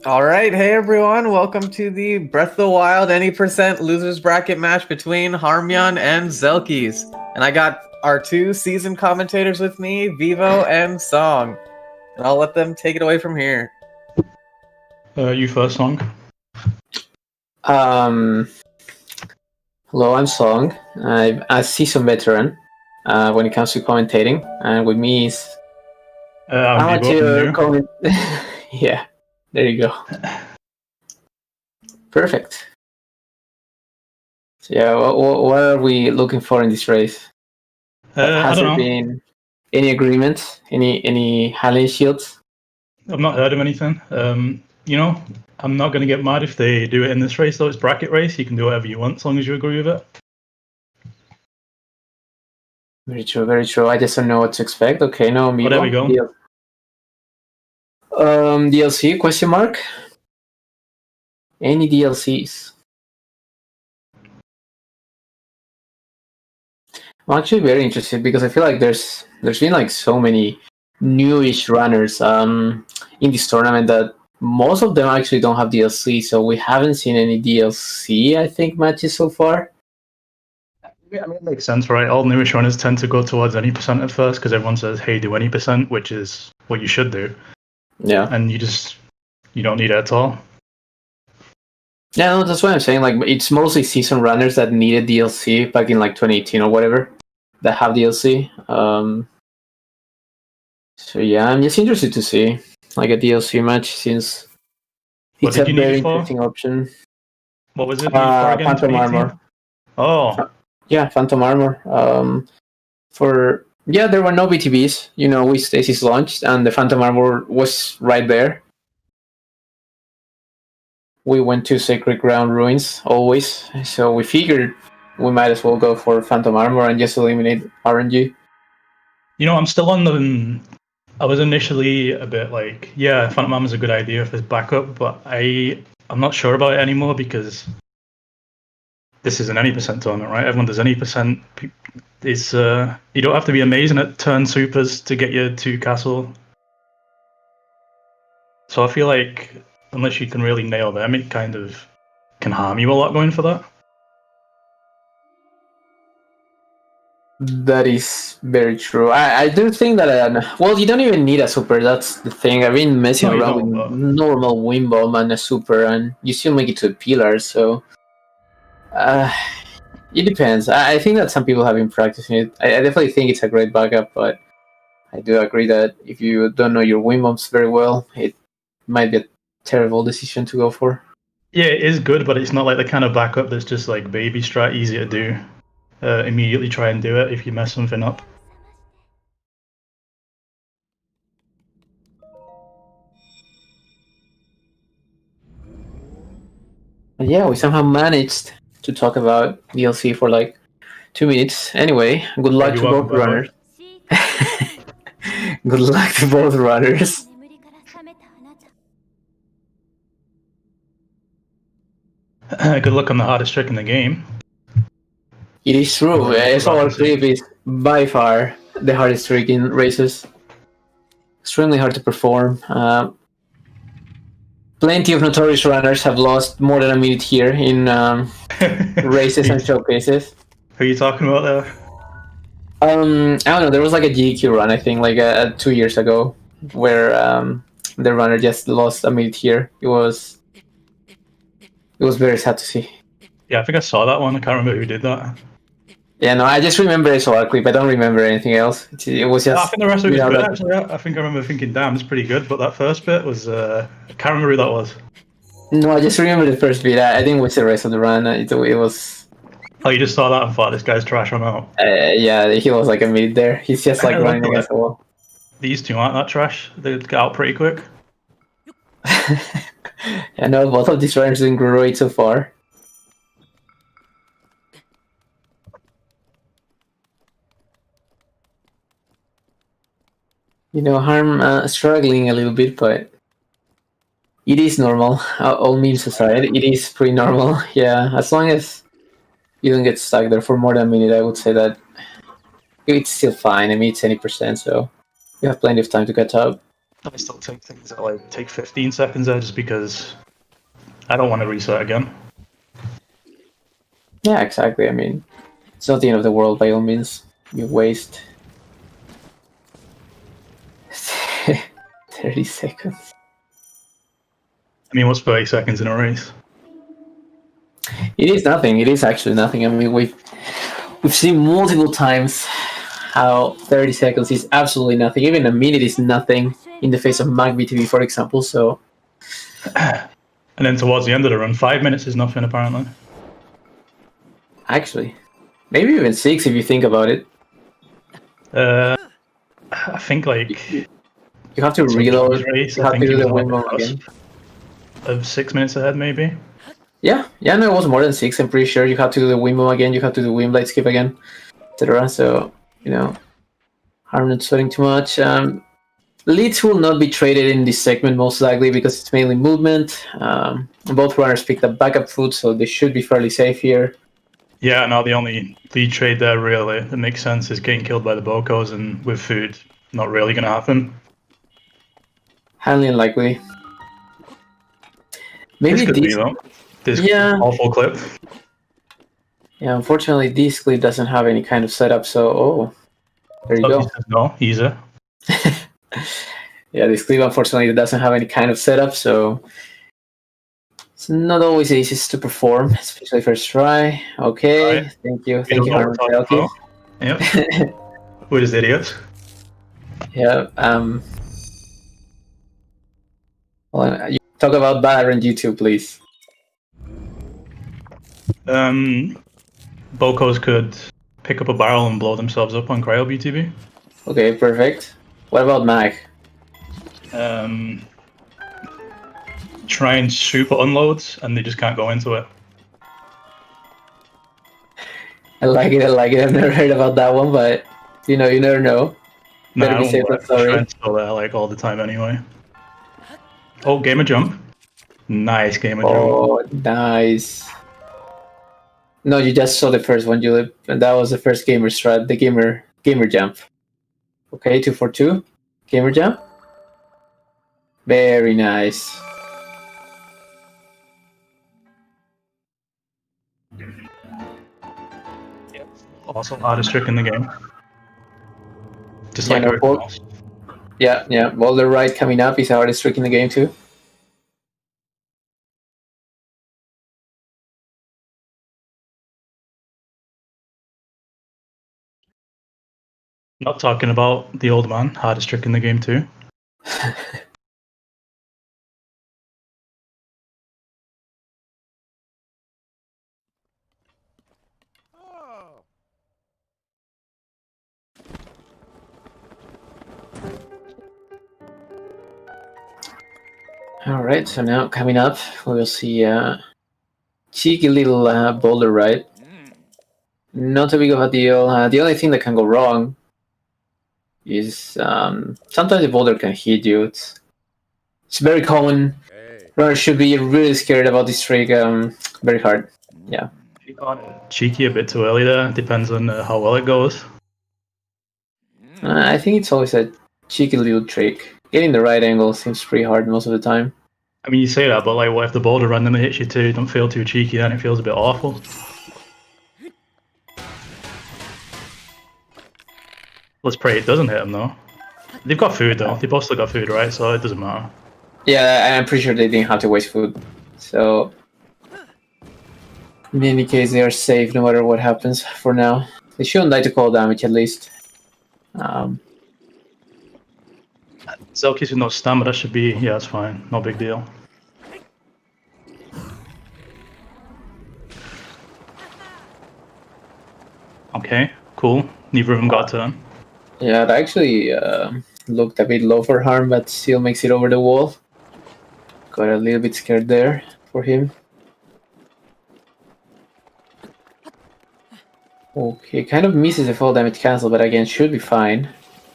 All right, hey everyone, welcome to the Breath of the Wild any percent losers bracket match between Harmjan and Zelkys. And I got our two seasoned commentators with me, Vivo and Song. And I'll let them take it away from here. You first, Song. Hello, I'm Song. I'm a seasoned veteran when it comes to commentating, and with me is I'm amateur Yeah, there you go. Perfect. So yeah, what are we looking for in this race? Has there been any agreements? Any Halley shields? I've not heard of anything. I'm not going to get mad if they do it in this race, though. It's bracket race. You can do whatever you want as long as you agree with it. Very true, very true. I just don't know what to expect. Okay, no, oh, there we go. DLC question mark? Any DLCs? I'm actually very interested because I feel like there's been like so many newish runners in this tournament that most of them actually don't have DLC, so we haven't seen any DLC, I think, matches so far. Yeah, I mean, it makes sense, right? All newish runners tend to go towards any percent at first because everyone says, hey, do any percent, which is what you should do. Yeah. And you don't need it at all. Yeah, no, that's what I'm saying. Like, it's mostly season runners that needed DLC back in like 2018 or whatever that have DLC. So yeah, I'm just interested to see like a DLC match since it's a very interesting option. What was it? Phantom Armor. Oh. Yeah, Phantom Armor. There were no BTBs. We Stasis launched, and the Phantom Armor was right there. We went to Sacred Ground Ruins always, so we figured we might as well go for Phantom Armor and just eliminate RNG. I'm still on the... I was initially a bit like, yeah, Phantom Armor is a good idea if there's backup, but I'm not sure about it anymore because this is an any percent tournament, right? Everyone does any percent. It's you don't have to be amazing at turn supers to get your 2 castle. So I feel like unless you can really nail them, it kind of can harm you a lot going for that. That is very true. I do think that, you don't even need a super. That's the thing. I've been messing around with normal wind bomb and a super, and you still make it to a pillar, so it depends. I think that some people have been practicing it. I definitely think it's a great backup, but I do agree that if you don't know your wind bombs very well, it might be a terrible decision to go for. Yeah, it is good, but it's not like the kind of backup that's just like baby strat, easy to do. Immediately try and do it if you mess something up. But yeah, we somehow managed to talk about DLC for like 2 minutes. Anyway, good luck to both runners. Good luck to both runners. Good luck on the hardest trick in the game. It is true. SOR Clip is by far the hardest trick in races. Extremely hard to perform. Plenty of notorious runners have lost more than a minute here in races and showcases. Who are you talking about there? I don't know. There was like a GQ run, I think, like 2 years ago, where the runner just lost a minute here. It was very sad to see. Yeah, I think I saw that one. I can't remember who did that. Yeah, no, I just remember SOR Clip. I don't remember anything else. It was just... I think the rest of it was good, actually. I think I remember thinking, damn, it's pretty good, but that first bit was... I can't remember who that was. No, I just remember the first bit. I didn't watch the rest of the run. It was... Oh, you just saw that and thought, this guy's trash, I'm out. Yeah, he was like a minute there. He's just like running against the wall. These two aren't that trash. They get out pretty quick. I know both of these runners doing great so far. Harm struggling a little bit, but it is normal. All memes aside, it is pretty normal. Yeah, as long as you don't get stuck there for more than a minute, I would say that it's still fine. I mean, it's any percent, so you have plenty of time to catch up. I still take things that like take 15 seconds there just because I don't want to reset again. Yeah, exactly. I mean, it's not the end of the world by all means. You waste 30 seconds. I mean, what's 30 seconds in a race? It is nothing. It is actually nothing. I mean, we've seen multiple times how 30 seconds is absolutely nothing. Even a minute is nothing in the face of MacBTV, for example. So, and then towards the end of the run, 5 minutes is nothing apparently. actually, maybe even 6 if you think about it. I think like You have to reload. Race, You I have think to do he was the on win like mode again. of 6 minutes ahead, maybe. Yeah, no, it was more than 6. I'm pretty sure you have to do the win mode again. You have to do the win blade skip again, etc. So, I'm not sweating too much. Leads will not be traded in this segment most likely because it's mainly movement. Both runners picked up backup food, so they should be fairly safe here. Yeah, no, the only lead trade there really that makes sense is getting killed by the Bocos, and with food, not really going to happen. Highly unlikely. Maybe This could be this. though. This awful clip. Yeah, unfortunately, this clip doesn't have any kind of setup, so there you go. No, easy. Yeah, this clip unfortunately doesn't have any kind of setup, so it's not always the easiest to perform, especially first try. Okay, right. Thank you, Harmjan387. Yep. We're just idiots. Yeah. Well, you talk about Valorant YouTube, please. Bocos could pick up a barrel and blow themselves up on Cryo BTB. Okay, perfect. What about Mac? Try and shoot for unloads, and they just can't go into it. I like it. I've never heard about that one, but you never know. Better be safe than sorry. I install that like all the time anyway. Oh, gamer jump. Nice gamer jump. Oh, nice. No, you just saw the first one, Julep, and that was the first gamer strat, the gamer jump. Okay, 2-4-2, gamer jump. Very nice. Also hardest trick in the game. Just Yeah, like everything else. Yeah. Boulder Ride coming up is the hardest trick in the game too. Not talking about the old man, hardest trick in the game too. Alright, so now coming up, we'll see a cheeky little boulder ride. Not too big of a deal. The only thing that can go wrong is sometimes the boulder can hit you. It's very common. Runners should be really scared about this trick. Very hard. Yeah. You got it cheeky a bit too early there. Depends on how well it goes. I think it's always a cheeky little trick. Getting the right angle seems pretty hard most of the time. I mean, you say that, but like, what if the boulder randomly hits you too? Don't feel too cheeky then. It feels a bit awful. Let's pray it doesn't hit them though. They've got food though. They both still got food, right? So it doesn't matter. Yeah, I'm pretty sure they didn't have to waste food. So, in any case, they are safe no matter what happens for now. They shouldn't die to cold damage at least. Zelkys with no stamina should be, yeah, it's fine. No big deal. Okay, cool. Neither of them got a turn. Yeah, it actually looked a bit low for Harm, but still makes it over the wall. Got a little bit scared there for him. Okay, kind of misses the fall damage cancel, but again, should be fine.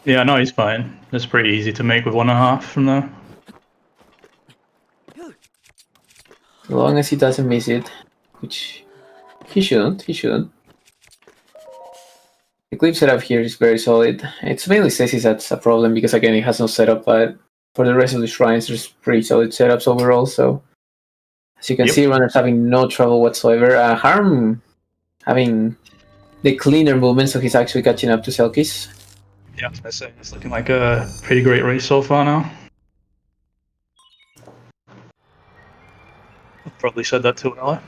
Yeah, no, he's fine. It's pretty easy to make with 1.5 from there. As long as he doesn't miss it, which he shouldn't. The clip setup here is very solid. It's mainly Stasis that's a problem because again it has no setup, but for the rest of the shrines, there's pretty solid setups overall. So as you can see, runners having no trouble whatsoever. Harm having the cleaner movement, so he's actually catching up to Zelkys. Yeah, I was gonna say, it's looking like a pretty great race so far now. I probably said that too early.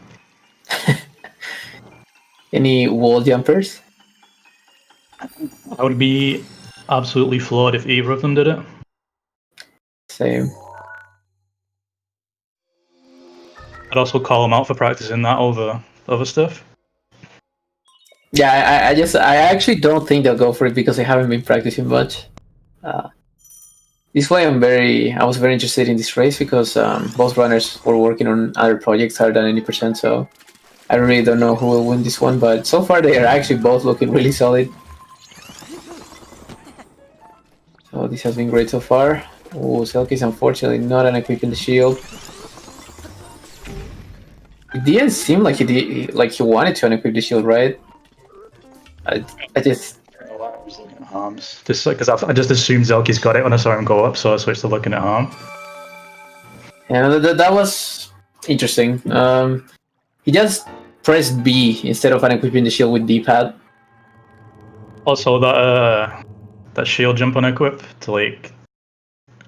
Any wall jumpers? I would be absolutely floored if either of them did it. Same. I'd also call them out for practicing that over other stuff. Yeah, I actually don't think they'll go for it because they haven't been practicing much. This way, I was very interested in this race because both runners were working on other projects higher than 80%. So I really don't know who will win this one, but so far they are actually both looking really solid. So this has been great so far. Oh, Zelkys unfortunately not unequipping the shield. It didn't seem like he wanted to unequip the shield, right? I just. I was looking at Harm's. Just because I just assumed Zelkys got it when I saw him go up, so I switched to looking at Harm. Yeah, that was interesting. He just pressed B instead of unequipping the shield with D-pad. Also, that shield jump on equip to like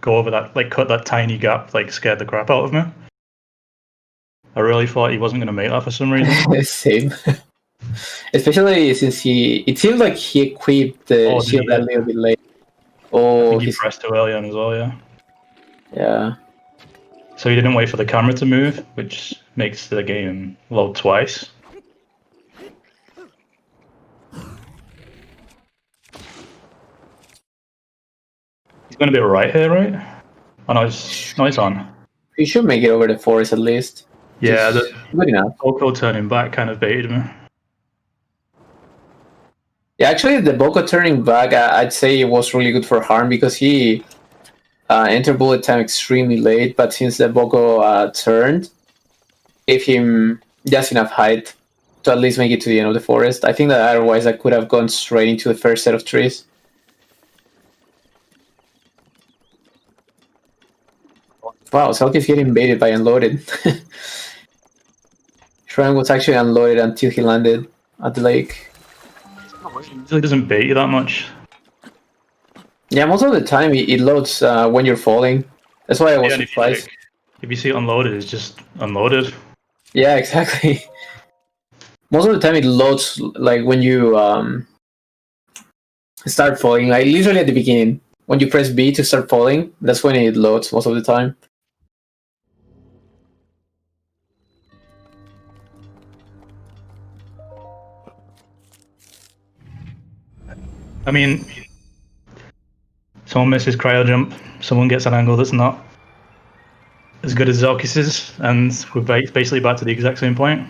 go over that, like cut that tiny gap, like scared the crap out of me. I really thought he wasn't going to make that for some reason. Same. Especially since it seemed like he equipped the shield a little bit late. Oh, I think he pressed too early on as well, yeah. Yeah. So he didn't wait for the camera to move, which makes the game load twice. He's going to be right here, right? Oh no, he's on. He should make it over the forest at least. Yeah, good enough. Boko turning back kind of baited me. Yeah, actually, the Boko turning back, I'd say it was really good for Harm because he entered bullet time extremely late, but since the Boko turned, gave him just enough height to at least make it to the end of the forest. I think that otherwise I could have gone straight into the first set of trees. Wow, Zelkys getting baited by Unloaded. Shrine was actually unloaded until he landed at the lake. He usually doesn't bait you that much. Yeah, most of the time it loads when you're falling. That's why I was surprised. If you see it unloaded, it's just unloaded. Yeah, exactly. Most of the time it loads like when you start falling, like literally at the beginning. When you press B to start falling, that's when it loads most of the time. I mean, someone misses cryo jump, someone gets an angle that's not as good as Zelkys's, and we're basically back to the exact same point.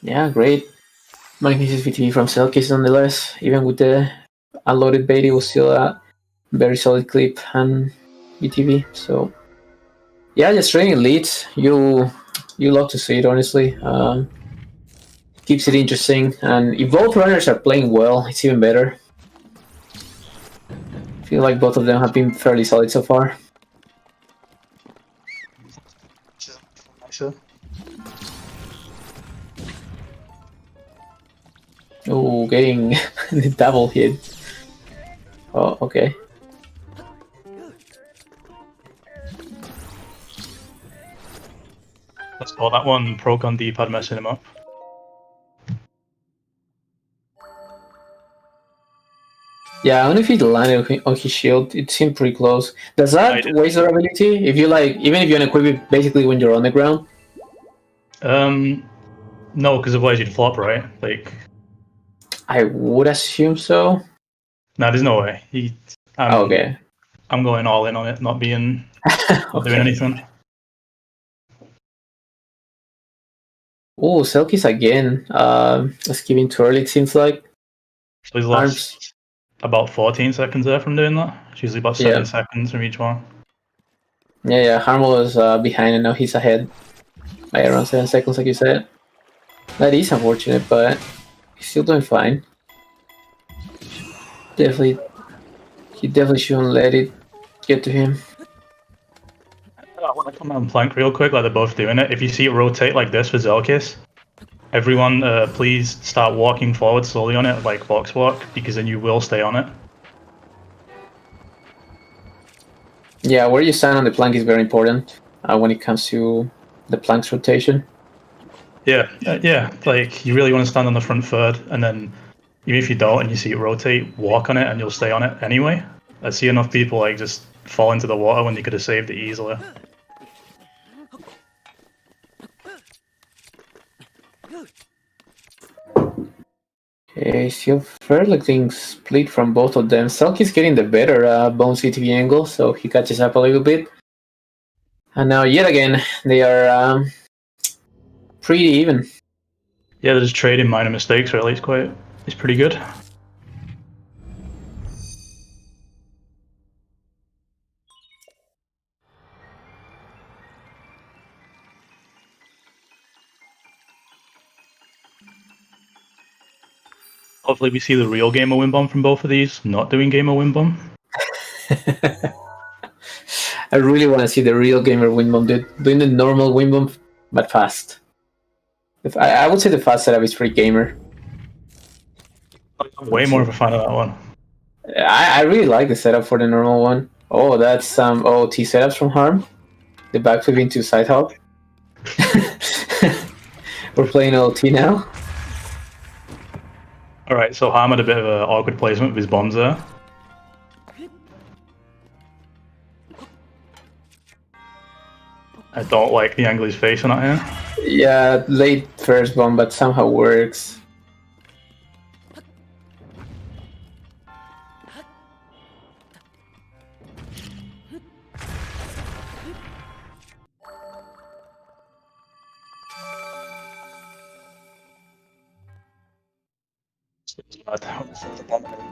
Yeah, great. Magnificent VTV from Zelkys nonetheless. Even with the unloaded bait, it was still a very solid clip and VTV. So, yeah, just training leads. You love to see it, honestly. Keeps it interesting, and if both runners are playing well, it's even better. I feel like both of them have been fairly solid so far. Oh, getting the double hit. Oh, okay. Let's call that one broke on D-pad messing him up. Yeah, I don't know if he landed on his shield. It seemed pretty close. Does that waste your ability? If you even if you unequip it basically when you're on the ground? No, because otherwise you'd flop, right? Like, I would assume so. No, there's no way. Okay. I'm going all in on it, not being not doing anything. Oh, Zelkys again. Skipping too early, it seems like. So he's lost about 14 seconds there from doing that. It's usually about 7 seconds from each one. Yeah, Harm was behind and now he's ahead by around 7 seconds, like you said. That is unfortunate, but he's still doing fine. He definitely shouldn't let it get to him. I want to come on plank real quick, like they're both doing it. If you see it rotate like this for Zelkys, everyone please start walking forward slowly on it, like box walk, because then you will stay on it. Yeah, where you stand on the plank is very important when it comes to the plank's rotation. Yeah, yeah. Like you really want to stand on the front third, and then even if you don't and you see it rotate, walk on it, and you'll stay on it anyway. I see enough people like just fall into the water when they could have saved it easily. Okay, still fairly clean split from both of them. Zelkys getting the better bone CTV angle, so he catches up a little bit. And now, yet again, they are pretty even. Yeah, they're just trading minor mistakes, really. It's pretty good. Hopefully we see the real Gamer Win Bomb from both of these, not doing Gamer Win Bomb. I really want to see the real gamer win bomb doing the normal win bomb, but fast. I would say the fast setup is pretty gamer. I'm way more of a fan of that one. I really like the setup for the normal one. Oh, that's some OOT setups from Harm. The backflip into side hop. We're playing OOT now. Alright, so Harm had a bit of an awkward placement with his bombs there. I don't like the angle he's facing at here. Yeah, late first bomb, but somehow works.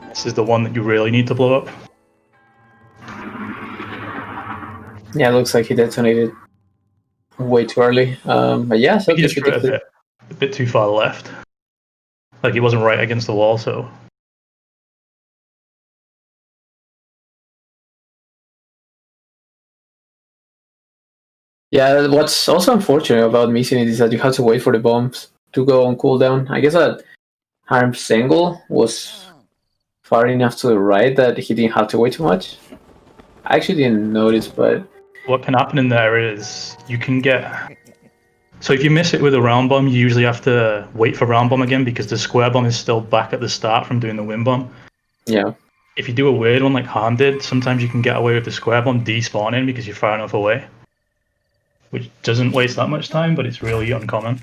This is the one that you really need to blow up. Yeah, it looks like he detonated way too early. But yeah, so He just threw it a bit too far left. Like he wasn't right against the wall, so. Yeah, what's also unfortunate about missing it is that you have to wait for the bombs to go on cooldown. I guess that Harm's angle was far enough to the right that he didn't have to wait too much. I actually didn't notice, but What can happen in there is you can get. So if you miss it with a round bomb, you usually have to wait for round bomb again because the square bomb is still back at the start from doing the win bomb. yeah. If you do a weird one like Harm did, sometimes you can get away with the square bomb despawning because you're far enough away. Which doesn't waste that much time, but it's really uncommon.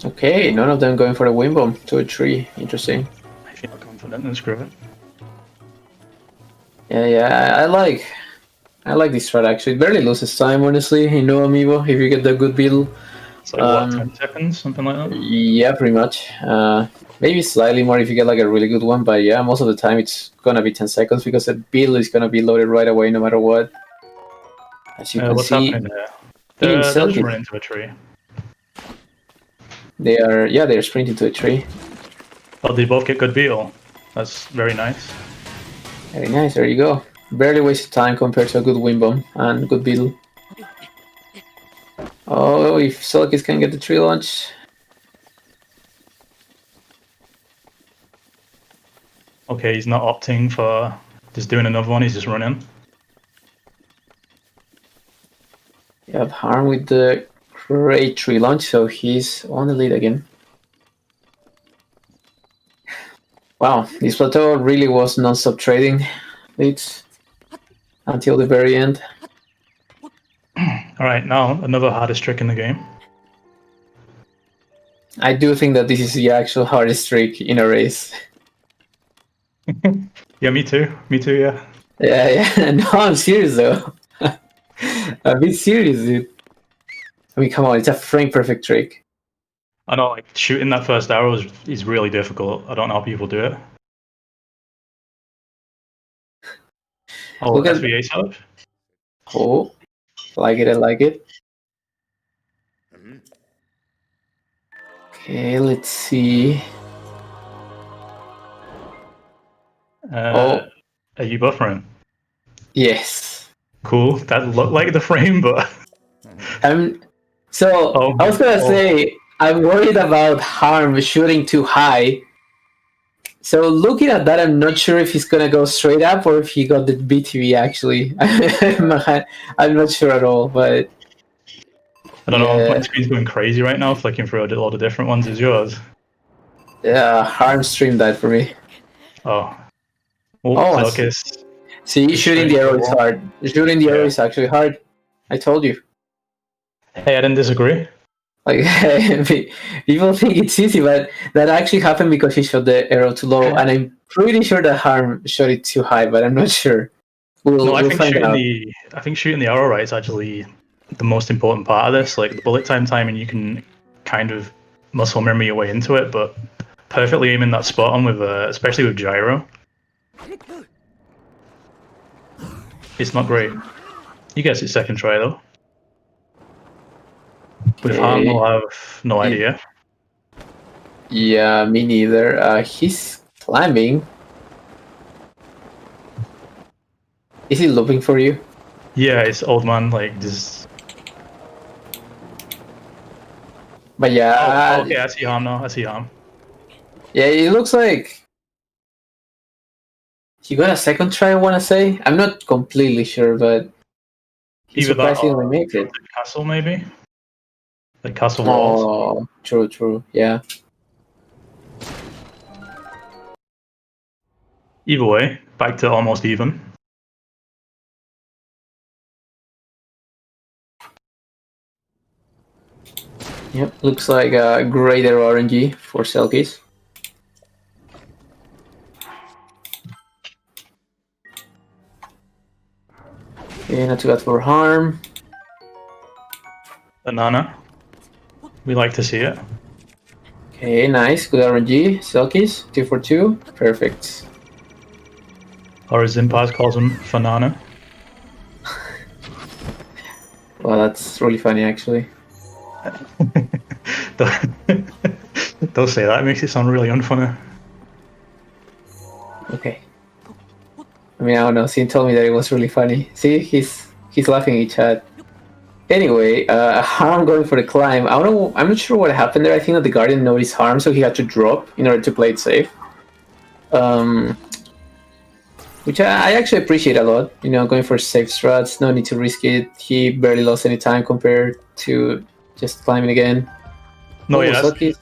Okay, none of them going for the win bomb to a tree. Interesting. I feel confident in screw it. Yeah, I like this strat actually. It barely loses time, honestly, in No Amiibo, if you get the good build. It's like what, 10 seconds, something like that? Yeah, pretty much. Maybe slightly more if you get like a really good one, but yeah, most of the time it's gonna be 10 seconds because the build is gonna be loaded right away no matter what. As you can What's see, happening there? in They're just Zelkys, running into a tree. they're sprinting to a tree. Oh, they both get good beetle. That's very nice. Very nice, there you go. Barely wasted time compared to a good win bomb and good build. Oh, if Zelkys can get the tree launch. Okay, he's not opting for just doing another one, he's just running. You have Harm with the great tree launch, so he's on the lead again. Wow, this plateau really was non-stop trading leads until the very end. Alright, now another hardest trick in the game. I do think that this is the actual hardest trick in a race. Yeah, me too, yeah. Yeah. No, I'm serious though. A bit serious, dude. I mean, come on, it's a frame perfect trick. I know, like, shooting that first arrow is really difficult. I don't know how people do it. Oh, Look at SVA setup? Oh, I like it. Okay, let's see. Are you buffering? Yes. Cool. That looked like the frame, but So oh, I was gonna say I'm worried about Harm shooting too high. So looking at that, I'm not sure if he's gonna go straight up or if he got the BTV actually. I'm not sure at all, but I don't know. My yeah, screen's going crazy right now, flicking through a lot of different ones. Is yours? yeah, Harm streamed that for me. Oh, oh, Oh, Zelkys. see, shooting the arrow is Straightforward. hard. Shooting the arrow Yeah. is actually hard. I told you. Hey, I didn't disagree. Like people think it's easy, but that actually happened because he shot the arrow too low, and I'm pretty sure that Harm shot it too high, but I'm not sure. No, We'll find out. I think shooting the arrow right is actually the most important part of this. Like the bullet time timing, you can kind of muscle memory your way into it, but perfectly aiming that spot on with, especially with gyro, it's not great. You guess it's second try though. With Harm, we'll have no idea. Yeah, me neither. He's climbing. Is he looking for you? Yeah, it's old man, like, this. But yeah. Okay, I see Harm now. I see Harm. Yeah, it looks like he got a second try, I want to say. I'm not completely sure, but he Either that surprisingly or makes it. the castle, maybe? The castle walls. Oh, true, yeah. Either way, back to almost even. Yep, looks like a greater RNG for Zelkys. Okay, not too bad for Harm. Banana. We like to see it. Okay, nice, good RNG. Zelkys, 2 for 2, perfect. Or as Zimpaz calls him, Fanana. Well, that's really funny, actually. Don't say that, it makes it sound really unfunny. Okay. I mean, I don't know. Sin told me that it was really funny. See, he's laughing in chat. Anyway, Harm going for the climb. I'm not sure what happened there. I think that the Guardian noticed Harm, so he had to drop in order to play it safe. Which I actually appreciate a lot. You know, going for safe strats, no need to risk it. He barely lost any time compared to just climbing again. No, Oh, yeah, Zelkys.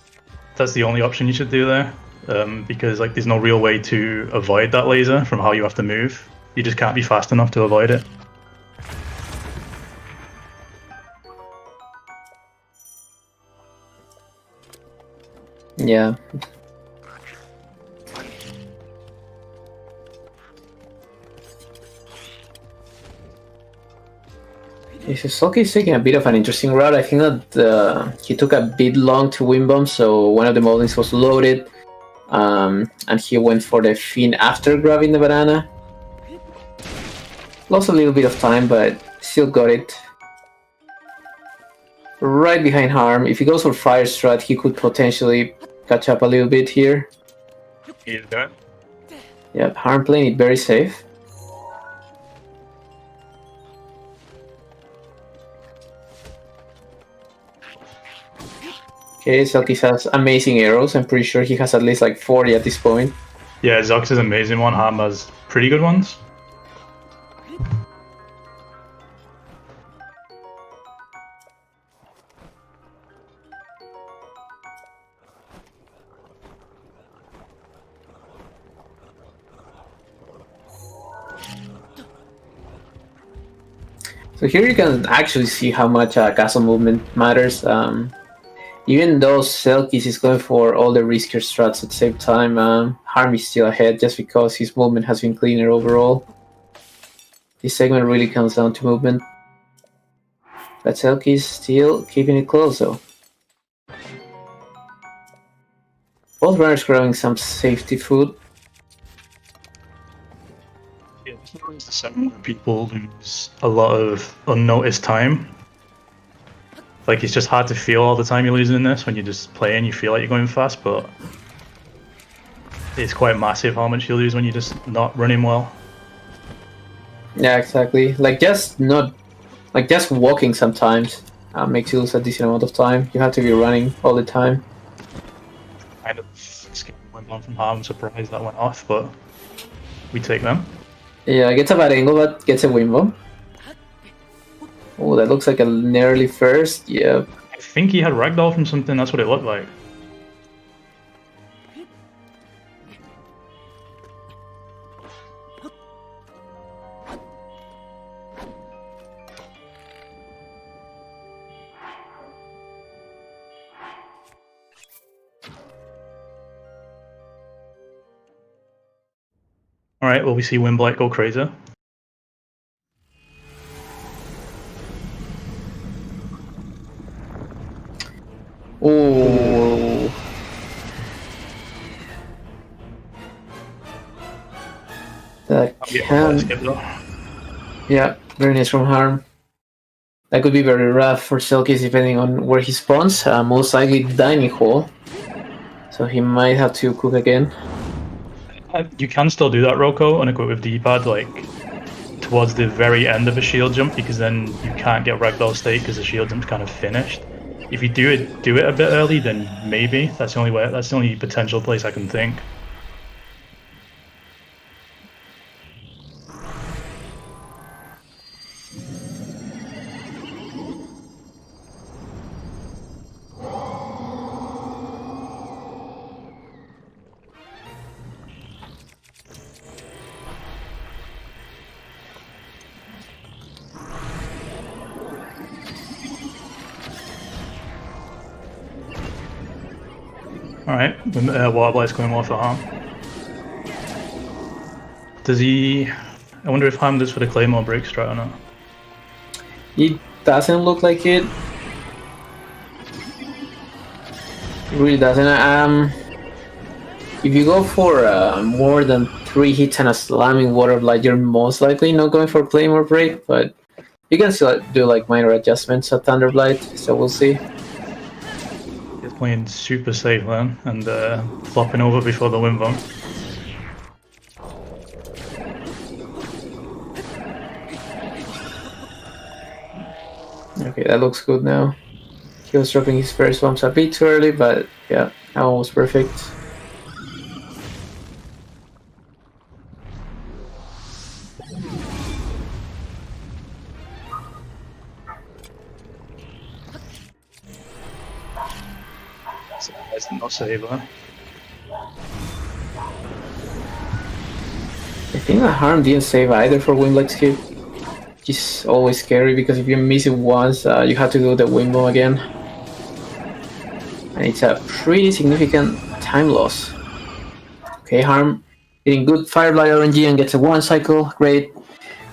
that's the only option you should do there. Because like there's no real way to avoid that laser from how you have to move. You just can't be fast enough to avoid it. Yeah. Zelkys is taking a bit of an interesting route. I think that he took a bit long to win bomb, so one of the moldings was loaded, and he went for the fin after grabbing the banana. Lost a little bit of time, but still got it. Right behind Harm. If he goes for fire strat, he could potentially catch up a little bit here. Yep, Harm playing it very safe. Okay, Zelkys has amazing arrows. I'm pretty sure he has at least like 40 at this point. Yeah, Zelkys is an amazing one. Harm has pretty good ones. So here you can actually see how much castle movement matters. Even though Zelkys is going for all the riskier strats at the same time, Harm is still ahead just because his movement has been cleaner overall. This segment really comes down to movement. But Zelkys still keeping it close though. Both runners grabbing some safety food. Yeah, this is the segment where people lose a lot of unnoticed time. Like, it's just hard to feel all the time you're losing in this. When you just play and you feel like you're going fast, but it's quite massive how much you lose when you're just not running well. Yeah, exactly. Like just walking sometimes makes you lose a decent amount of time. You have to be running all the time. Kind of went on from Harm. I'm surprised that went off, but we take them. Yeah, gets a bad angle, but gets a win bomb. Oh, that looks like a nearly first. Yeah. I think he had ragdoll from something. That's what it looked like. Alright, well, we see Wimblight go crazy. Oh. That can... Yeah, very nice from Harm. That could be very rough for Zelkys depending on where he spawns. Most likely dining hole. So he might have to cook again. You can still do that, Roko, unequip with D-pad, like, towards the very end of a shield jump, because then you can't get ragdoll state because the shield jump's kind of finished. If you do it a bit early, then maybe. That's the only way. That's the only potential place I can think. Alright, Wildlight's going well for Harm. Does he... I wonder if Harm does for the Claymore break strat or not. It doesn't look like it. It really doesn't. If you go for more than 3 hits and a slamming water blight, you're most likely not going for Claymore break, but you can still do like minor adjustments at Thunder Blight, so we'll see. He's playing super safe then, and flopping over before the win bomb. Okay, that looks good now. He was dropping his first bombs a bit too early, but yeah, that one was perfect. That's not save, huh? I think that Harm didn't save either for Wimblight's hit. Which is always scary because if you miss it once, you have to do the win bomb again. And it's a pretty significant time loss. Okay, Harm getting good Firefly RNG and gets a 1 cycle. Great.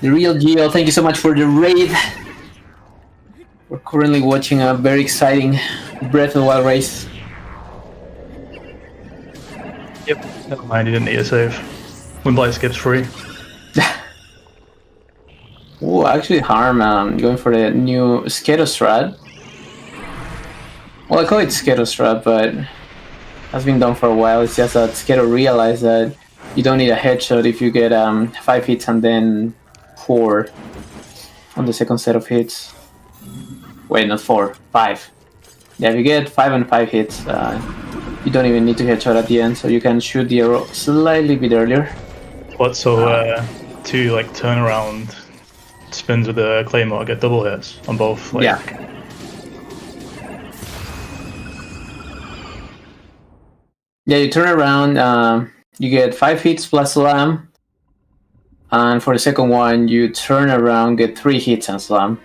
The real Geo, thank you so much for the raid. We're currently watching a very exciting Breath of the Wild race. Yep, never mind, he didn't need a save. Wimblight skips free. Oh, actually Harm going for the new Sketo strat. Well, I call it Sketo strat, but has been done for a while. It's just that Sketo realized that you don't need a headshot if you get 5 hits and then 4 on the second set of hits. Wait, not 4, 5. Yeah, if you get 5 and 5 hits, you don't even need to headshot at the end, so you can shoot the arrow slightly bit earlier. What, so 2 like turnaround spins with the Claymore get double hits on both? Like... Yeah. Yeah, you turn around, you get 5 hits plus slam, and for the second one, you turn around, get 3 hits and slam.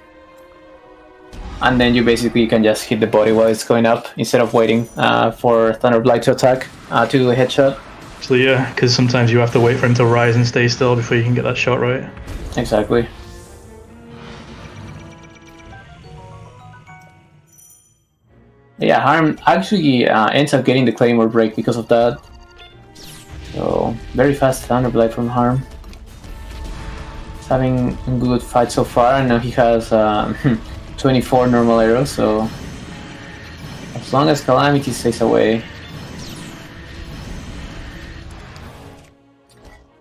And then you basically can just hit the body while it's going up, instead of waiting for Thunderblight to attack, to do a headshot. So yeah, because sometimes you have to wait for him to rise and stay still before you can get that shot right. Exactly. Yeah, Harm actually ends up getting the Claymore break because of that. So, very fast Thunderblight from Harm. He's having a good fight so far, and now he has 24 normal arrows, so as long as Calamity stays away.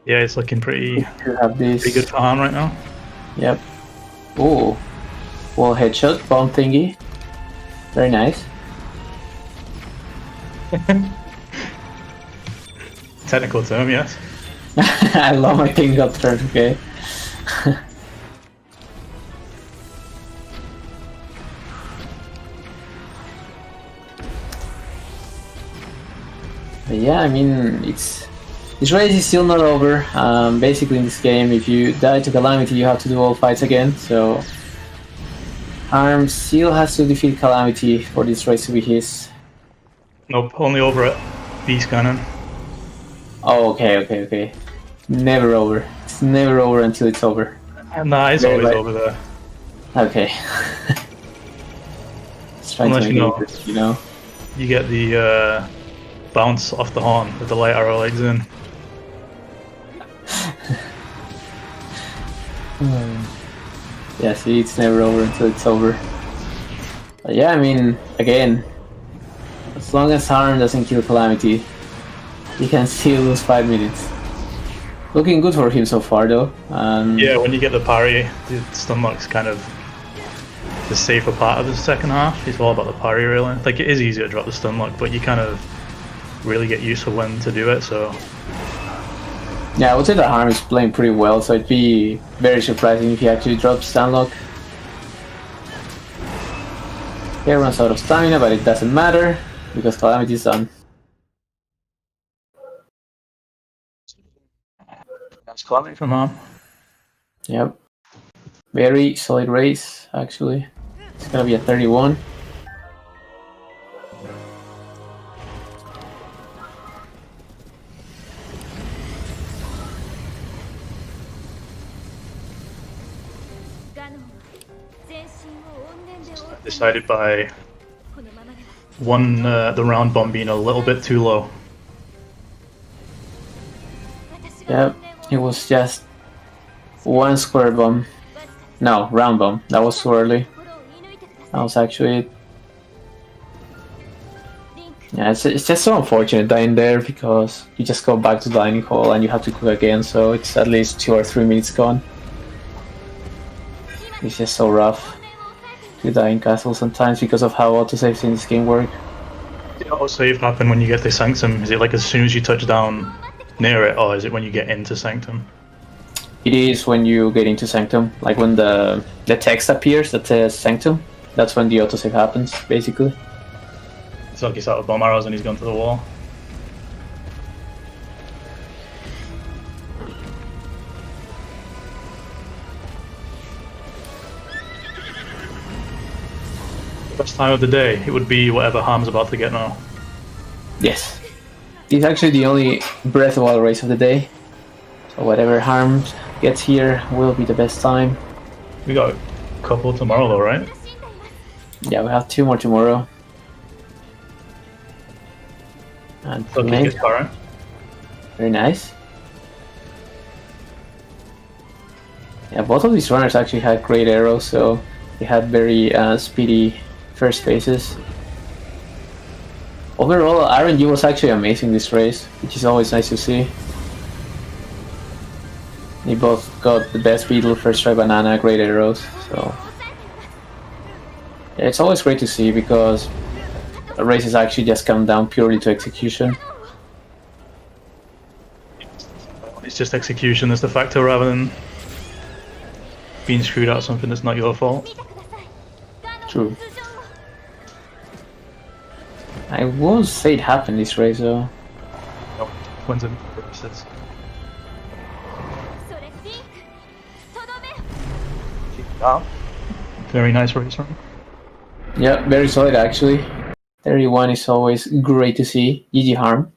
Yeah, it's looking pretty Have this. good for Han right now. Yep. Ooh. Wall headshot, bomb thingy. Very nice. Technical term, yes. I love my thing got turned, okay. But yeah, I mean, this race is still not over. Basically, in this game, if you die to Calamity, you have to do all fights again. So, Harm still has to defeat Calamity for this race to be his. Nope, only over at Beast Cannon. Oh, okay. Never over. It's never over until it's over. Nah, it's always over there. Okay. Just trying Unless to make it interesting, you know? You get the bounce off the horn with the light arrow legs in. Yeah, see, it's never over until it's over. But yeah, I mean, again, as long as Harm doesn't kill Calamity, he can still lose 5 minutes. Looking good for him so far, though. Yeah, when you get the parry, the stun lock's kind of the safer part of the second half. It's all about the parry, really. Like, it is easy to drop the stun lock, but you kind of really get used to when to do it, so... Yeah, I would say that Harm is playing pretty well, so it'd be very surprising if he actually drops stun lock. He runs out of stamina, but it doesn't matter, because Calamity is done. That's Calamity from Harm. Yep. Very solid race, actually. It's gonna be a 31. Decided by the round bomb being a little bit too low. Yep, it was just one square bomb. No, round bomb. That was too early. That was actually it. Yeah, it's just so unfortunate dying there because you just go back to the dining hall and you have to cook again, so it's at least 2 or 3 minutes gone. It's just so rough to die in castle sometimes because of how autosaves in this game work. Does the autosave happen when you get to Sanctum? Is it like as soon as you touch down near it, or is it when you get into Sanctum? It is when you get into Sanctum, like when the text appears that says Sanctum, that's when the autosave happens, basically. Zelkys out of bomb arrows and he's gone to the wall. Best time of the day, it would be whatever Harm's about to get now. Yes. It's actually the only Breath of the Wild race of the day. So whatever Harm gets here will be the best time. We got a couple tomorrow though, right? Yeah, we have 2 more tomorrow. And Okay, good car, right? Very nice. Yeah, both of these runners actually had great arrows, so they had very speedy first phases. Overall, RNG was actually amazing this race, which is always nice to see. They both got the best beetle, first try banana, great arrows, so... Yeah, it's always great to see because races actually just come down purely to execution. It's just execution that's the factor rather than being screwed out of something that's not your fault. True. I won't say it happened this race though. No, wins and purposes. Very nice race run. Yeah, very solid actually. 31 is always great to see. GG Harm.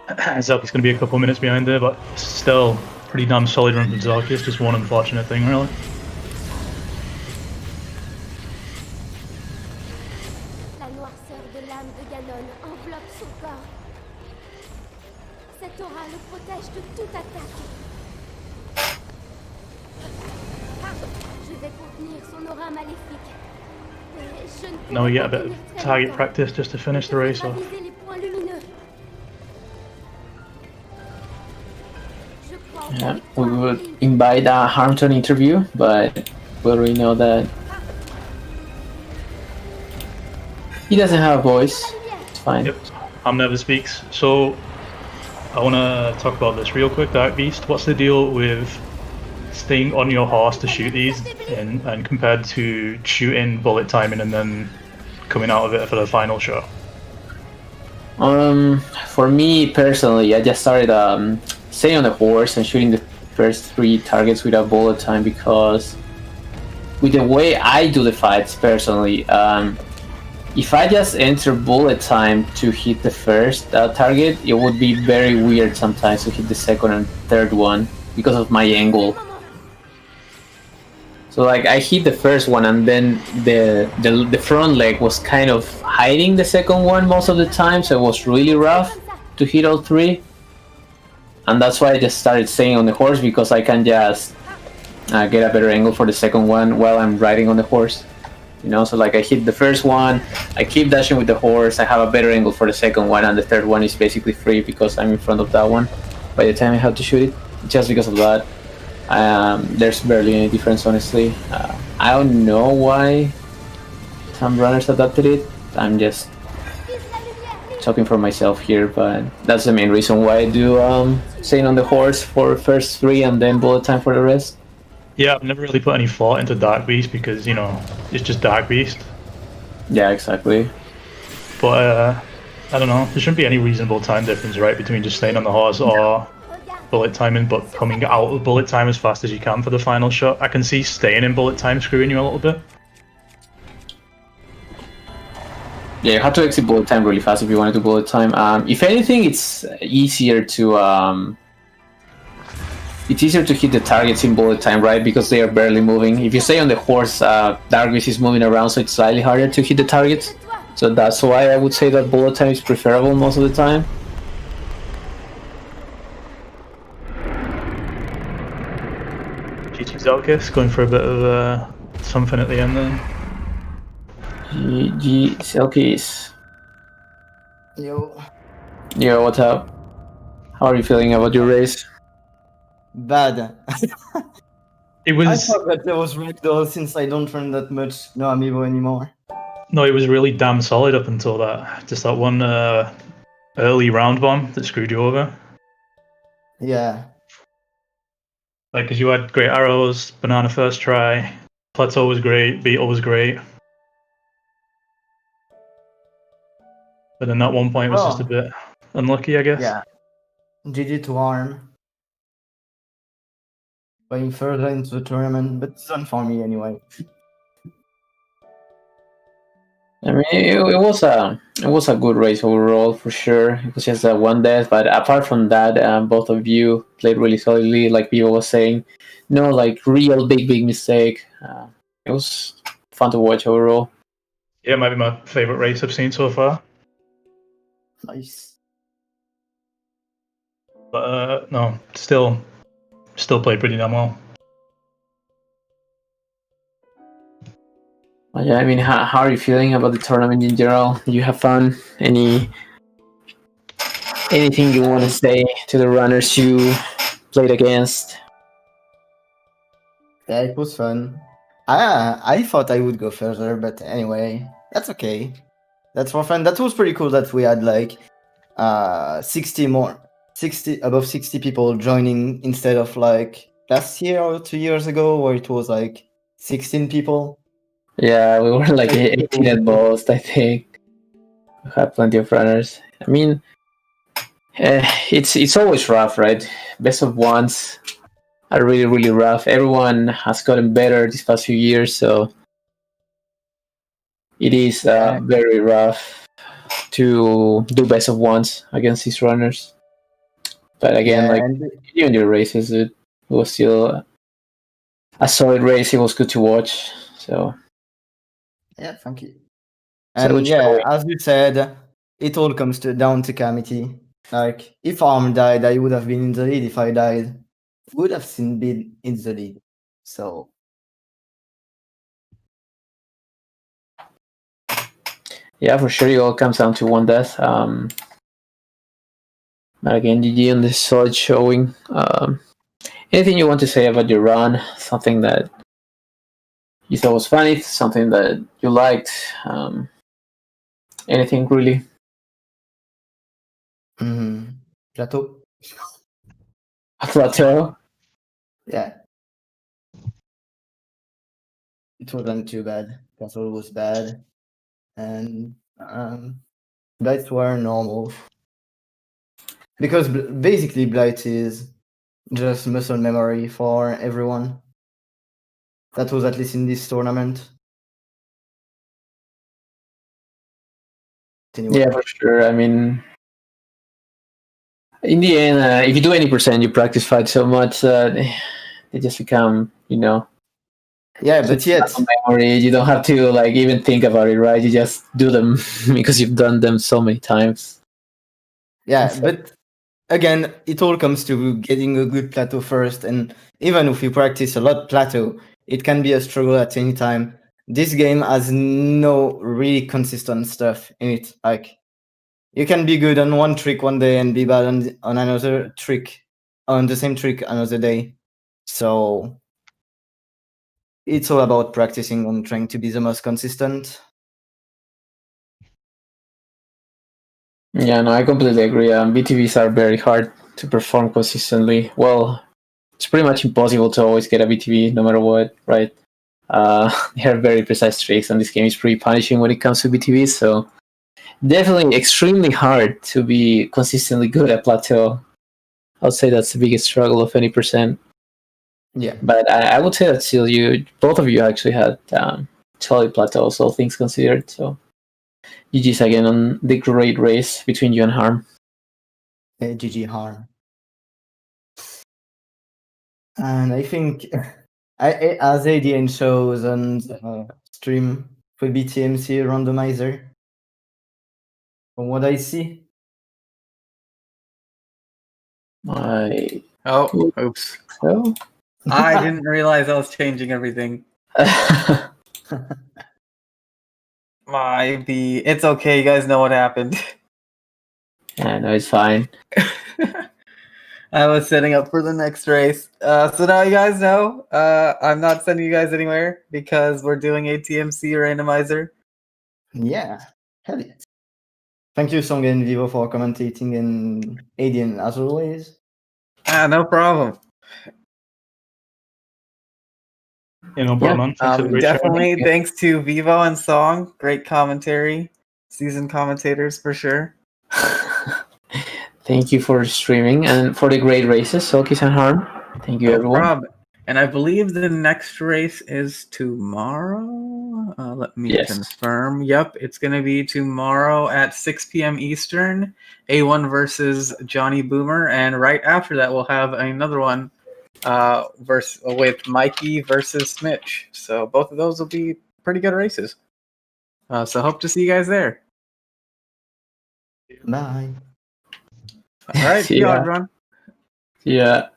Zelkys going to be a couple minutes behind there, but still pretty damn solid run from Zelkys. Just one unfortunate thing, really. La noirceur de l'âme de Ganon enveloppe son corps. Cette aura le protège de toute attaque. devait contenir son aura maléfique. Mais je ne Now we pourrais get a pas bit tenir of très target longtemps. practice just to finish the Il race faudra off. viser les points lumineux. Je crois Yeah, qu'avec we toi, would Link, invite Harm to an interview, but we already know that he doesn't have a voice. It's fine. Yep, Ham never speaks. So I want to talk about this real quick, Dark Beast. What's the deal with staying on your horse to shoot these, and compared to shooting, bullet timing, and then coming out of it for the final shot? For me personally, I just started staying on the horse and shooting the first 3 targets without bullet time because with the way I do the fights personally, if I just enter bullet time to hit the first target, it would be very weird sometimes to hit the second and third one because of my angle. So like I hit the first one and then the front leg was kind of hiding the second one most of the time, so it was really rough to hit all 3. And that's why I just started staying on the horse because I can just get a better angle for the second one while I'm riding on the horse. You know, so like I hit the first one, I keep dashing with the horse, I have a better angle for the second one, and the third one is basically free because I'm in front of that one by the time I have to shoot it. Just because of that. There's barely any difference, honestly. I don't know why some runners adapted it. I'm just talking for myself here, but that's the main reason why I do staying on the horse for first 3 and then bullet time for the rest. Yeah, I've never really put any thought into Dark Beast because, you know, it's just Dark Beast. Yeah, exactly. But I don't know, there shouldn't be any reasonable time difference, right, between just staying on the horse or bullet timing, but coming out of bullet time as fast as you can for the final shot. I can see staying in bullet time screwing you a little bit. Yeah, you have to exit bullet time really fast if you want to do bullet time. If anything, it's easier to hit the targets in bullet time, right? Because they are barely moving. If you stay on the horse, Dark Beast is moving around, so it's slightly harder to hit the targets. So that's why I would say that bullet time is preferable most of the time. GG Zelkys going for a bit of something at the end then. GG Zelkys. Yo, Yo, what's up? How are you feeling about your race? bad. It I was thought that there was ragdoll since I don't run that much no amiibo anymore. no, it was really damn solid up until that. Just that one early round bomb that screwed you over. Yeah. Like, because you had great arrows, banana first try, plateau was great, beetle was great. But then that one point was just a bit unlucky, I guess. Yeah. GG to Arm. Going further into the tournament, but it's done for me anyway. I mean, it was a good race overall for sure. It was just one death, but apart from that, both of you played really solidly. Like people was saying, no, like real big mistake. It was fun to watch overall. Yeah, it might be my favorite race I've seen so far. Nice. But no, still played pretty damn well. Yeah, I mean, how are you feeling about the tournament in general? You have fun? Anything you want to say to the runners you played against? Yeah, it was fun. I thought I would go further, but anyway, that's okay. That's for fun. That was pretty cool that we had like 60 above 60 people joining instead of like last year or 2 years ago where it was like 16 people. Yeah, we were like 18 at most, I think. We had plenty of runners. I mean, it's always rough, right? Best of ones are really rough. Everyone has gotten better these past few years, so it is very rough to do best of ones against these runners. But again, like during the races, it was still a solid race. It was good to watch. So yeah, thank you. And yeah, as you said, it all comes down to Kamiti. Like, if Arm died, I would have been in the lead. If I died, would have been in the lead. So Yeah, for sure. It all comes down to one death. But again, GG on this solid showing. Anything you want to say about your run? Something that you thought was funny? Something that you liked? Anything really? Plateau. A plateau? Yeah. It wasn't too bad. Plateau was bad. And Blights were normal. Because basically Blight is just muscle memory for everyone. That was at least in this tournament. Anyway. Yeah, for sure. I mean, in the end, if you do any percent, you practice fight so much that they just become, Yeah, but yet memory. You don't have to like even think about it, right? You just do them because you've done them so many times. Yeah, but again, it all comes to getting a good plateau first, and even if you practice a lot plateau, it can be a struggle at any time. This game has no really consistent stuff in it. Like, you can be good on one trick one day and be bad on another trick, on the same trick another day. So it's all about practicing and trying to be the most consistent. Yeah, no, I completely agree. BTVs are very hard to perform consistently. Well, it's pretty much impossible to always get a BTV no matter what, right? They are very precise tricks, and this game is pretty punishing when it comes to BTVs. So definitely extremely hard to be consistently good at plateau. I would say that's the biggest struggle of any percent. Yeah. But I would say that still both of you actually had solid plateaus, all things considered. So GG's again on the great race between you and Harm. GG Harm. And I think, as ADN shows on the stream, will be TMC randomizer. From what I see. Oops. So? I didn't realize I was changing everything. It's okay. You guys know what happened. Yeah, no, it's fine. I was setting up for the next race. So now you guys know I'm not sending you guys anywhere because we're doing a TMC randomizer. Yeah, hell yes. Thank you, Song and Vivo, for commentating, and Adian as always. No problem. No problem, man. Thanks for the great show. Definitely thanks to Vivo and Song. Great commentary. Seasoned commentators for sure. Thank you for streaming and for the great races, Zelkys and Harm. Thank you, everyone. Problem. And I believe the next race is tomorrow. Let me confirm. Yep, it's going to be tomorrow at 6 p.m. Eastern. A1 versus Johnny Boomer. And right after that, we'll have another one with Mikey versus Smitch. So both of those will be pretty good races. So hope to see you guys there. Bye. All right, see you, everyone. Yeah.